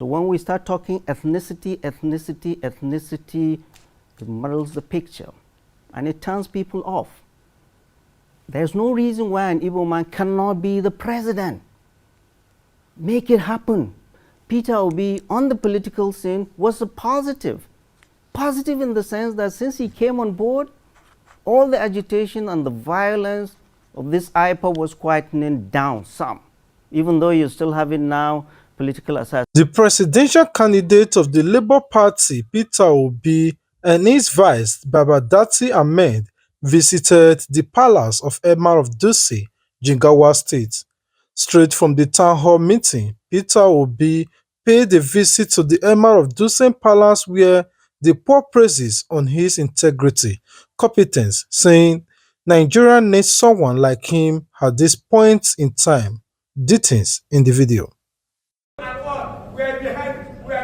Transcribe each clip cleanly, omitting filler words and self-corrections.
So when we start talking ethnicity, it muddles the picture and it turns people off. There's no reason why an Igbo man cannot be the president. Make it happen. Peter Obi on the political scene was a positive. Positive in the sense that since he came on board, all the agitation and the violence of this IPA was quietening down some, even though you still have it now, political assassination. The presidential candidate of the Labour Party, Peter Obi, and his vice, Babadati Ahmed, visited the palace of Emir of Dutse, Jigawa State. Straight from the town hall meeting, Peter Obi paid a visit to the Emir of Dutse Palace where they poured praises on his integrity, competence, saying Nigeria needs someone like him at this point in time. Details in the video. We are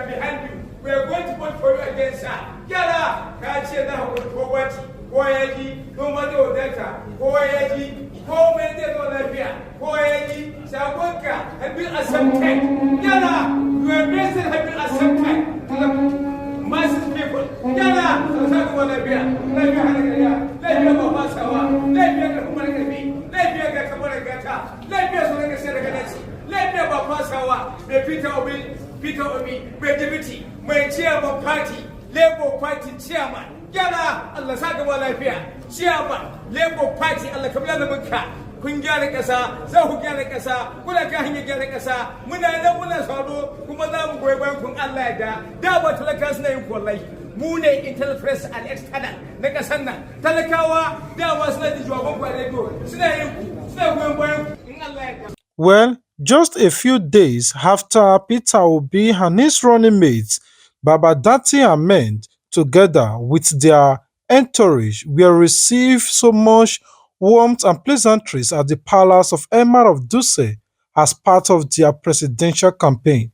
behind you. We are going to vote for you against her. Yala, Kachi na Hawati, Koyaji, Nomado Delta, Koyaji, Komende Olivia, Koyaji, Saboka, have been accepted. Yala, your message have been accepted to the masses people. Yala, Saboka Olivia, Libya, Libya Masawa, Libya Humanity, Libya Kamaragata, Libya Solagasereganesi. Let me have a Pasawa, the Peter Obi, my deputy, my chairman party, Labour Party chairman, Yala, Allah Sagawa Lafia, chairman, Labour Party, Allah Kabila Munka, Kunjana Kasa, Zahugana Kasa, Kulakahini Kasa, Muna Muna Sado, Kumadam Gweban Alada, Dawa Talakas name for life. Mune internal press and external. Nakasana, Talakawa, that was like the job of where they go. Well, just a few days after Peter Obi and his running mates, Babadati Ahmed, together with their entourage, were received so much warmth and pleasantries at the palace of Emir of Dutse as part of their presidential campaign.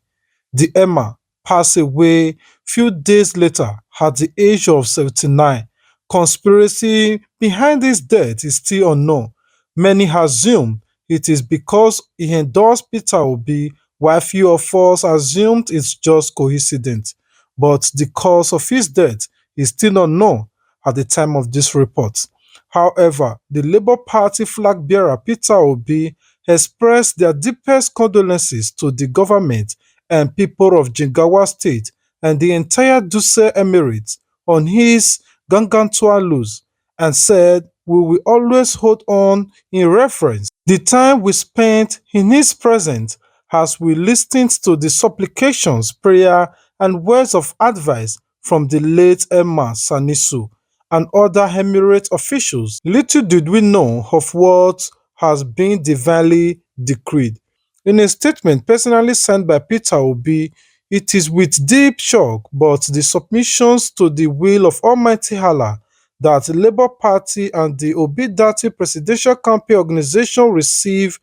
The Emir passed away few days later at the age of 79. Conspiracy behind his death is still unknown. Many assume it is because he endorsed Peter Obi, while few of us assumed it's just coincidence. But the cause of his death is still not known at the time of this report. However, the Labour Party flag bearer Peter Obi expressed their deepest condolences to the government and people of Jigawa State and the entire Dutse Emirate on his gargantuan loss, and said we will always hold on in reverence the time we spent in his presence as we listened to the supplications, prayer, and words of advice from the late Emir Sanisu and other Emirate officials. Little did we know of what has been divinely decreed. In a statement personally sent by Peter Obi, it is with deep shock but the submissions to the will of Almighty Allah that the Labour Party and the Obi-Dati Presidential Campaign Organization receive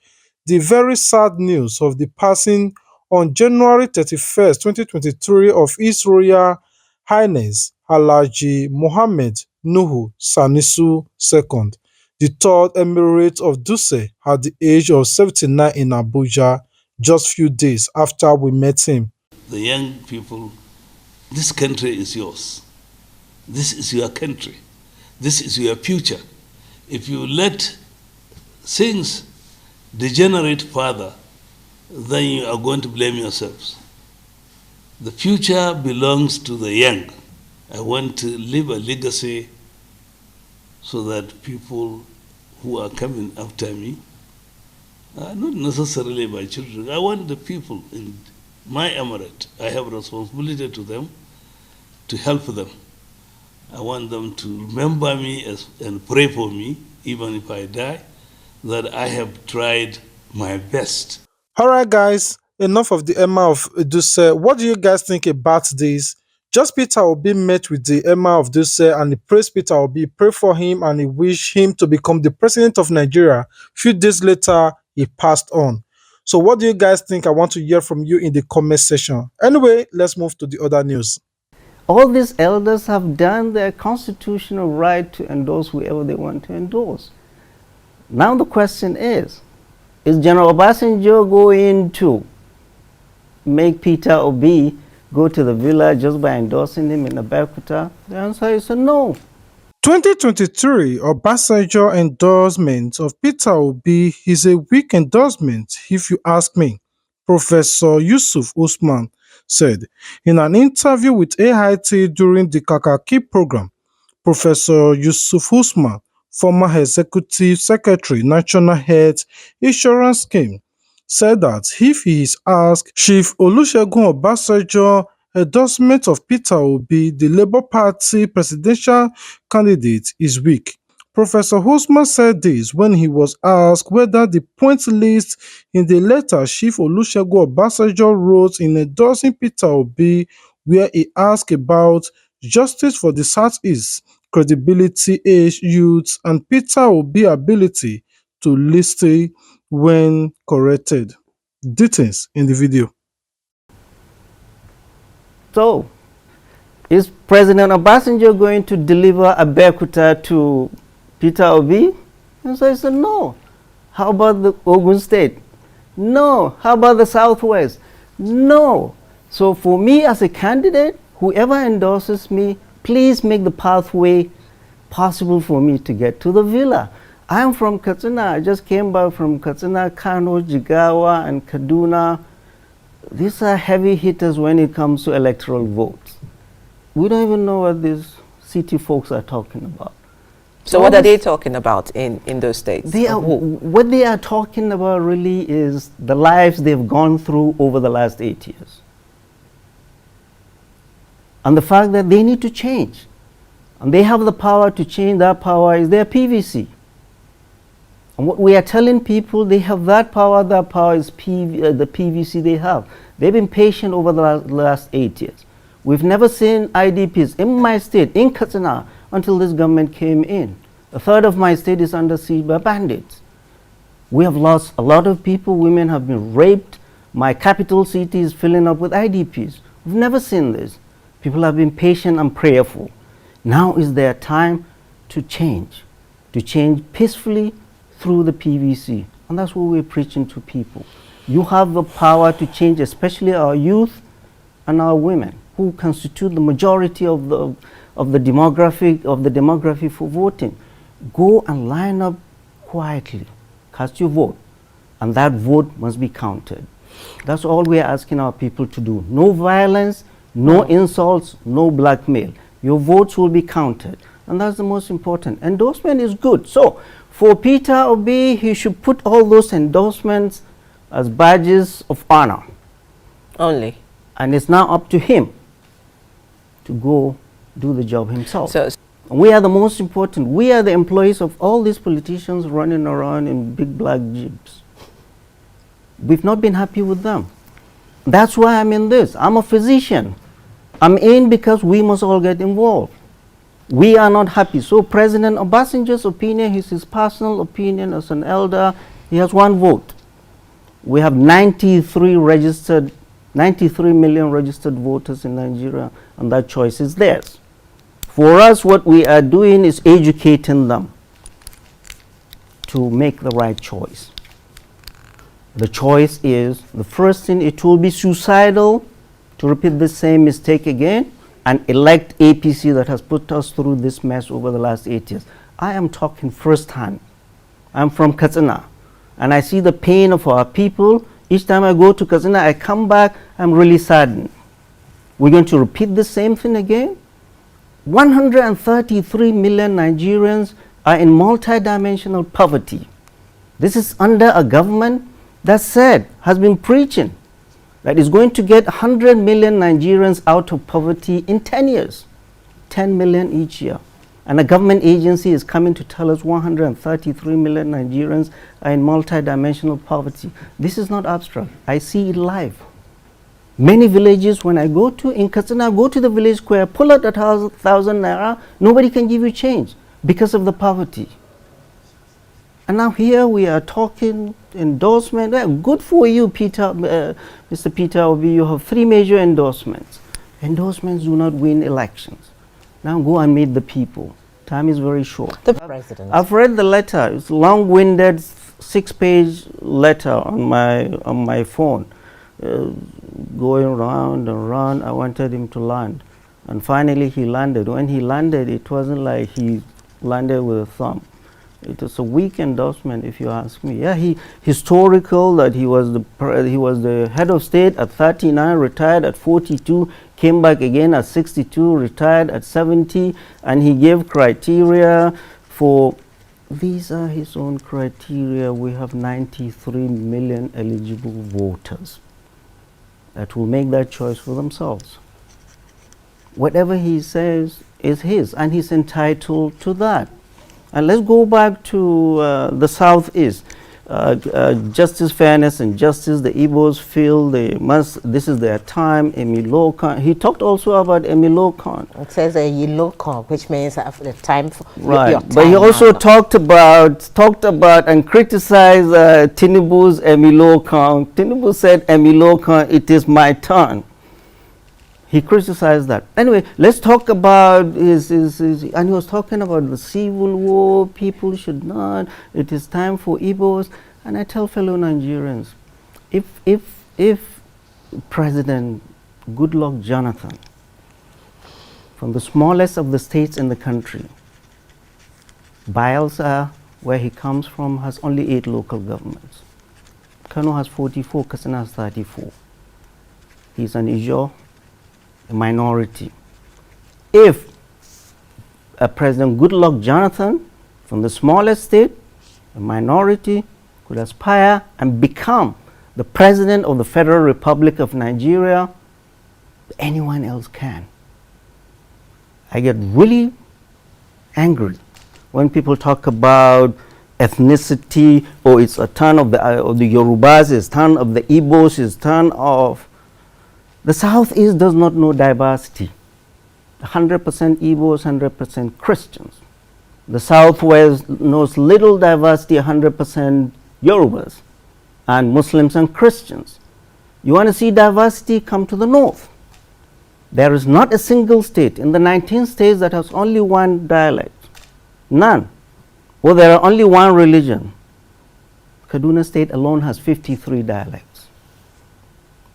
the very sad news of the passing on January 31, 2023 of His Royal Highness Alhaji Mohammed Nuhu Sanisu II, the third Emirate of Dutse, at the age of 79 in Abuja, just few days after we met him. The young people, this country is yours. This is your country. This is your future. If you let things degenerate further, then you are going to blame yourselves. The future belongs to the young. I want to leave a legacy so that people who are coming after me, not necessarily my children, I want the people in my emirate, I have responsibility to them, to help them. I want them to remember me and pray for me, even if I die, that I have tried my best. Alright guys, enough of the Emir of Dutse. What do you guys think about this? Just Peter Obi met with the Emir of Dutse and he praised Peter Obi, prayed for him, and he wished him to become the president of Nigeria. Few days later, he passed on. So what do you guys think? I want to hear from you in the comment section. Anyway, let's move to the other news. All these elders have done their constitutional right to endorse whoever they want to endorse. Now the question is General Obasanjo going to make Peter Obi go to the villa just by endorsing him in Abeokuta? The answer is a no. 2023 Obasanjo endorsement of Peter Obi is a weak endorsement if you ask me, Professor Yusuf Usman said in an interview with AIT during the Kakaki program. Professor Yusuf Usman, former Executive Secretary, National Health Insurance Scheme, said that if he is asked Chief Olusegun Obasanjo endorsement of Peter Obi, the Labour Party presidential candidate, is weak. Professor Usman said this when he was asked whether the point list in the letter Chief Olusegun Obasanjo wrote in endorsing Peter Obi, where he asked about justice for the Southeast, credibility, age, youth, and Peter Obi's ability to listen when corrected. Details in the video. So, is President Obasanjo going to deliver Abeokuta to Peter Obi? And so I said, no. How about the Ogun State? No. How about the Southwest? No. So for me as a candidate, whoever endorses me, please make the pathway possible for me to get to the villa. I am from Katsina. I just came back from Katsina, Kano, Jigawa, and Kaduna. These are heavy hitters when it comes to electoral votes. We don't even know what these city folks are talking about. So what are they talking about in those states? What they are talking about really is the lives they've gone through over the last 8 years. And the fact that they need to change. And they have the power to change. That power is their PVC. And what we are telling people, they have that power is the PVC they have. They've been patient over the last 8 years. We've never seen IDPs in my state, in Katsina, until this government came in. A third of my state is under siege by bandits. We have lost a lot of people. Women have been raped. My capital city is filling up with IDPs. We've never seen this. People have been patient and prayerful. Now is their time to change peacefully through the PVC. And that's what we're preaching to people. You have the power to change, especially our youth and our women, who constitute the majority of the demography for voting. Go and line up quietly, cast your vote, and that vote must be counted. That's all we are asking our people to do. No violence, no insults, no blackmail. Your votes will be counted, and that's the most important. Endorsement is good. So for Peter Obi, he should put all those endorsements as badges of honor. Only. And it's now up to him to go do the job himself. So we are the most important. We are the employees of all these politicians running around in big black jeeps. We've not been happy with them. That's why I'm in this. I'm a physician. I'm in because we must all get involved. We are not happy. So President Obasanjo's opinion is his personal opinion as an elder. He has one vote. We have 93 million registered voters in Nigeria, and that choice is theirs. For us, what we are doing is educating them to make the right choice. The choice is, the first thing, it will be suicidal to repeat the same mistake again and elect APC that has put us through this mess over the last 8 years. I am talking firsthand. I'm from Katsina, and I see the pain of our people. Each time I go to Katsina, I come back, I'm really saddened. We're going to repeat the same thing again? 133 million Nigerians are in multidimensional poverty. This is under a government that has been preaching that is going to get 100 million Nigerians out of poverty in 10 years, 10 million each year. And a government agency is coming to tell us 133 million Nigerians are in multidimensional poverty. This is not abstract. I see it live. Many villages, when I go to, in Katsina, go to the village square, pull out 1,000 naira, nobody can give you change because of the poverty. And now here we are talking endorsement. Good for you, Mr. Peter Obi. You have 3 major endorsements. Endorsements do not win elections. Now go and meet the people. Time is very short. The president. I've read the letter. It's a long-winded 6-page letter on my phone. going round and round. I wanted him to land. And finally he landed. When he landed, it wasn't like he landed with a thumb. It was a weak endorsement, if you ask me. Yeah, historical that he was the head of state at 39, retired at 42, came back again at 62, retired at 70, and he gave criteria for. These are his own criteria. We have 93 million eligible voters that will make that choice for themselves. Whatever he says is his, and he's entitled to that. And let's go back to the Southeast. Justice, fairness, and justice. The Igbos feel this is their time. Emilio Khan. He talked also about Emilio Khan. It says a yellow Khan, which means the time for right. your time. But he also talked about and criticized Tinubu's Emilio Khan. Tinubu said, Emilio Khan, it is my turn. He criticized that. Anyway, let's talk about his, and he was talking about the civil war. People should not. It is time for Igbos. And I tell fellow Nigerians, if President Goodluck Jonathan, from the smallest of the states in the country, Bayelsa, where he comes from, has only 8 local governments. Kano has 44, Katsina has 34. He's an Ijaw, a minority. If President Goodluck Jonathan, from the smallest state, a minority, could aspire and become the President of the Federal Republic of Nigeria, anyone else can. I get really angry when people talk about ethnicity, or it's a turn of the Yorubas, it's turn of the Igbos, it's turn of. The Southeast does not know diversity. 100% Igbos, 100% Christians. The Southwest knows little diversity, 100% Yorubas and Muslims and Christians. You want to see diversity? Come to the North. There is not a single state in the 19 states that has only one dialect. None. Or there are only one religion. Kaduna State alone has 53 dialects.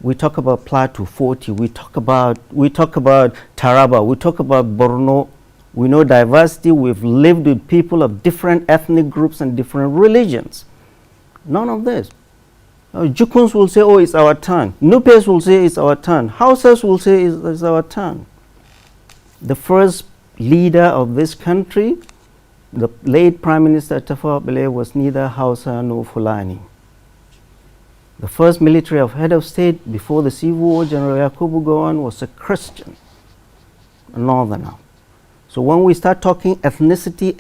We talk about Plateau, 40. We talk about Taraba. We talk about Borno. We know diversity. We've lived with people of different ethnic groups and different religions. None of this. Jukuns will say, oh, it's our turn. Nupes will say it's our turn. Hausas will say it's our turn. The first leader of this country, the late Prime Minister Tafawa Balewa, was neither Hausa nor Fulani. The first military head of state before the Civil War, General Yakubu Gowon, was a Christian, a northerner. So when we start talking ethnicity,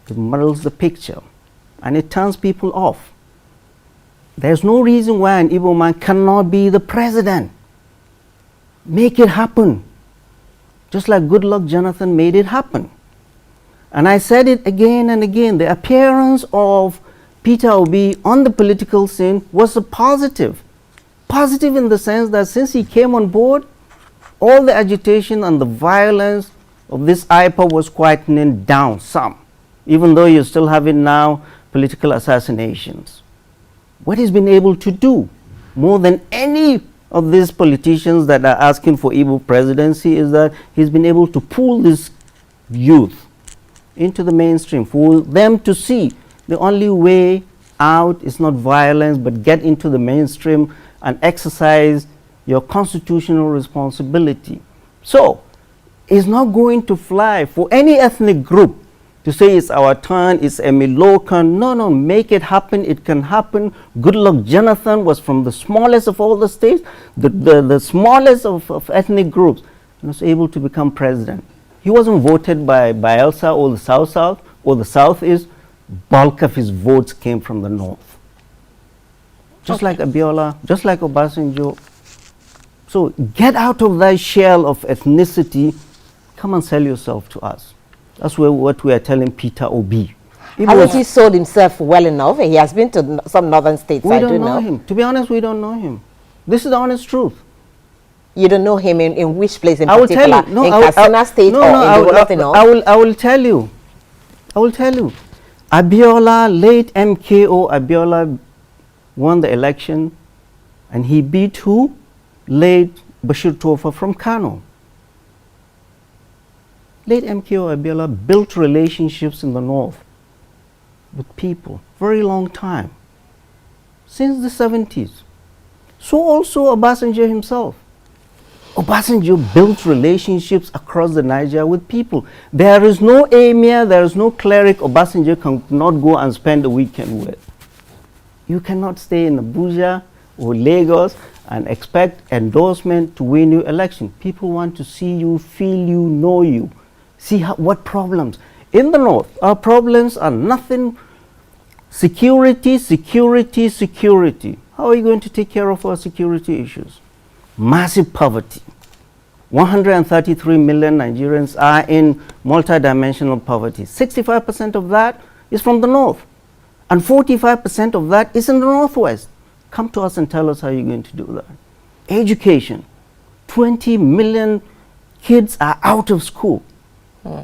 it muddles the picture and it turns people off. There's no reason why an Igbo man cannot be the president. Make it happen. Just like Goodluck Jonathan made it happen. And I said it again and again, the appearance of Peter Obi on the political scene was a positive. Positive in the sense that since he came on board, all the agitation and the violence of this IPOB was quietening down some, even though you still have it now, political assassinations. What he's been able to do, more than any of these politicians that are asking for Igbo presidency, is that he's been able to pull this youth into the mainstream, for them to see the only way out is not violence, but get into the mainstream and exercise your constitutional responsibility. So, it's not going to fly for any ethnic group to say it's our turn, it's Emilio Khan. No, make it happen. It can happen. Goodluck Jonathan was from the smallest of all the states, the smallest of ethnic groups, and was able to become president. He wasn't voted by Bayelsa or the South or the Southeast. Bulk of his votes came from the North. Just like Abiola, just like Obasanjo. So get out of that shell of ethnicity. Come and sell yourself to us. That's what we are telling Peter Obi. Hasn't he sold himself well enough? He has been to some northern states. We don't know him. To be honest, we don't know him. This is the honest truth. You don't know him in which place in I will particular? tell you. No, in Katsina State or in the North? I will tell you. I will tell you. Abiola, late MKO Abiola, won the election, and he beat who? Late Bashir Tofa from Kano. Late MKO Abiola built relationships in the north with people, very long time, since the 70s. So also Obasanjo himself. Obasanjo built relationships across the Niger with people. There is no emir, there is no cleric Obasanjo cannot go and spend a weekend with. You cannot stay in Abuja or Lagos and expect endorsement to win your election. People want to see you, feel you, know you, see what problems. In the north, our problems are nothing. Security, security, security. How are you going to take care of our security issues? Massive poverty. 133 million Nigerians are in multidimensional poverty. 65% of that is from the north, and 45% of that is in the northwest. Come to us and tell us how you're going to do that. Education. 20 million kids are out of school.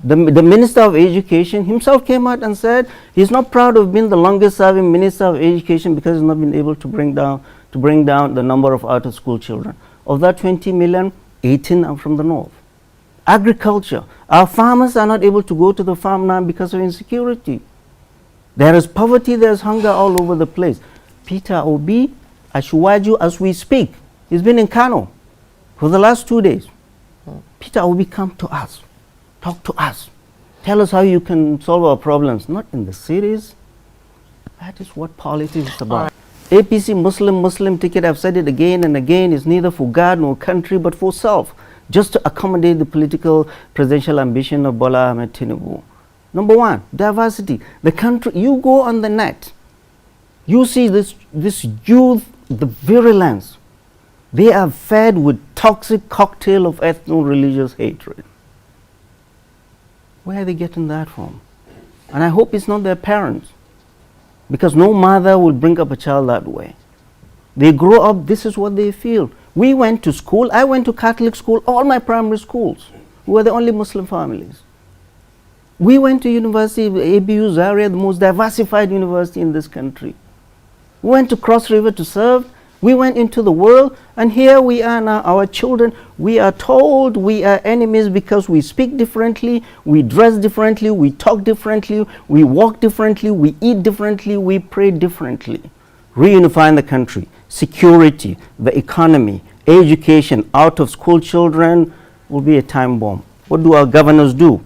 The Minister of Education himself came out and said he's not proud of being the longest serving Minister of Education because he's not been able to bring down the number of out of school children. Of that 20 million, 18 are from the north. Agriculture. Our farmers are not able to go to the farm now because of insecurity. There is poverty, there is hunger all over the place. Peter Obi, Ashwaju, as we speak, he's been in Kano for the last 2 days. Peter Obi, come to us. Talk to us. Tell us how you can solve our problems. Not in the cities. That is what politics is about. APC Muslim ticket, I've said it again and again, is neither for God nor country but for self, just to accommodate the political presidential ambition of Bola Ahmed Tinubu. Number one, diversity. The country, you go on the net, you see this youth, the virulence. They are fed with toxic cocktail of ethno-religious hatred. Where are they getting that from? And I hope it's not their parents, because no mother will bring up a child that way. They grow up, this is what they feel. We went to school, I went to Catholic school, all my primary schools. We were the only Muslim families. We went to university, ABU Zaria, the most diversified university in this country. We went to Cross River to serve. We went into the world, and here we are now, our children, we are told we are enemies because we speak differently, we dress differently, we talk differently, we walk differently, we eat differently, we pray differently. Reunifying the country, security, the economy, education, out of school children will be a time bomb. What do our governors do?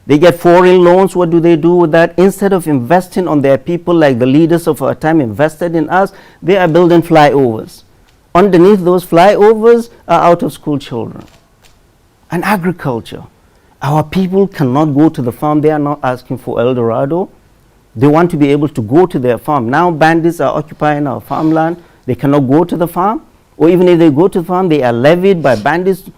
They get foreign loans. What do they do with that? Instead of investing on their people like the leaders of our time invested in us, they are building flyovers. Underneath those flyovers are out of school children. And agriculture. Our people cannot go to the farm. They are not asking for El Dorado. They want to be able to go to their farm. Now bandits are occupying our farmland. They cannot go to the farm. Or even if they go to the farm, they are levied by bandits.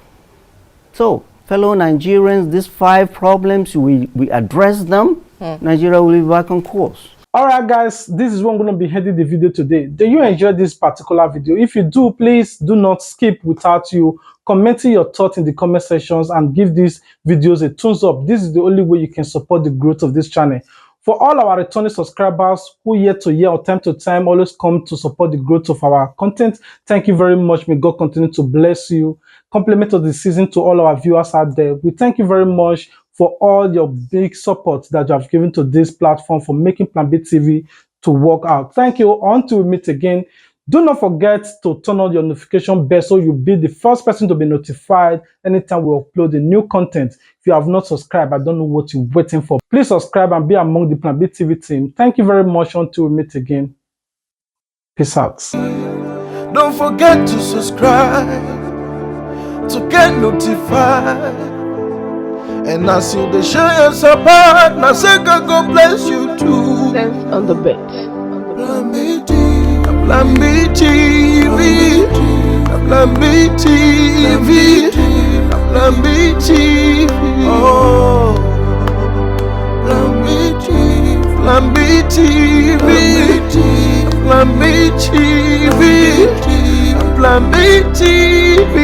So, fellow Nigerians, these 5 problems, we address them, Nigeria will be back on course. Alright guys, this is what I'm going to be heading the video today. Do you enjoy this particular video? If you do, please do not skip without you commenting your thoughts in the comment sections and give these videos a thumbs up. This is the only way you can support the growth of this channel. For all our returning subscribers who year to year or time to time always come to support the growth of our content, thank you very much. May God continue to bless you. Compliment of the season to all our viewers out there. We thank you very much for all your big support that you have given to this platform for making Plan B TV to work out. Thank you. Until we meet again, do not forget to turn on your notification bell so you'll be the first person to be notified anytime we upload a new content. If you have not subscribed, I don't know what you're waiting for. Please subscribe and be among the Plan B TV team. Thank you very much. Until we meet again. Peace out. Don't forget to subscribe to get notified. And as you they share your support, now say God bless you too. Thanks on the bed. Plan B TV, Plan B TV, Plan B TV, Plan B TV. Oh, Plan B TV, Plan B TV, Plan B TV, Plan B TV.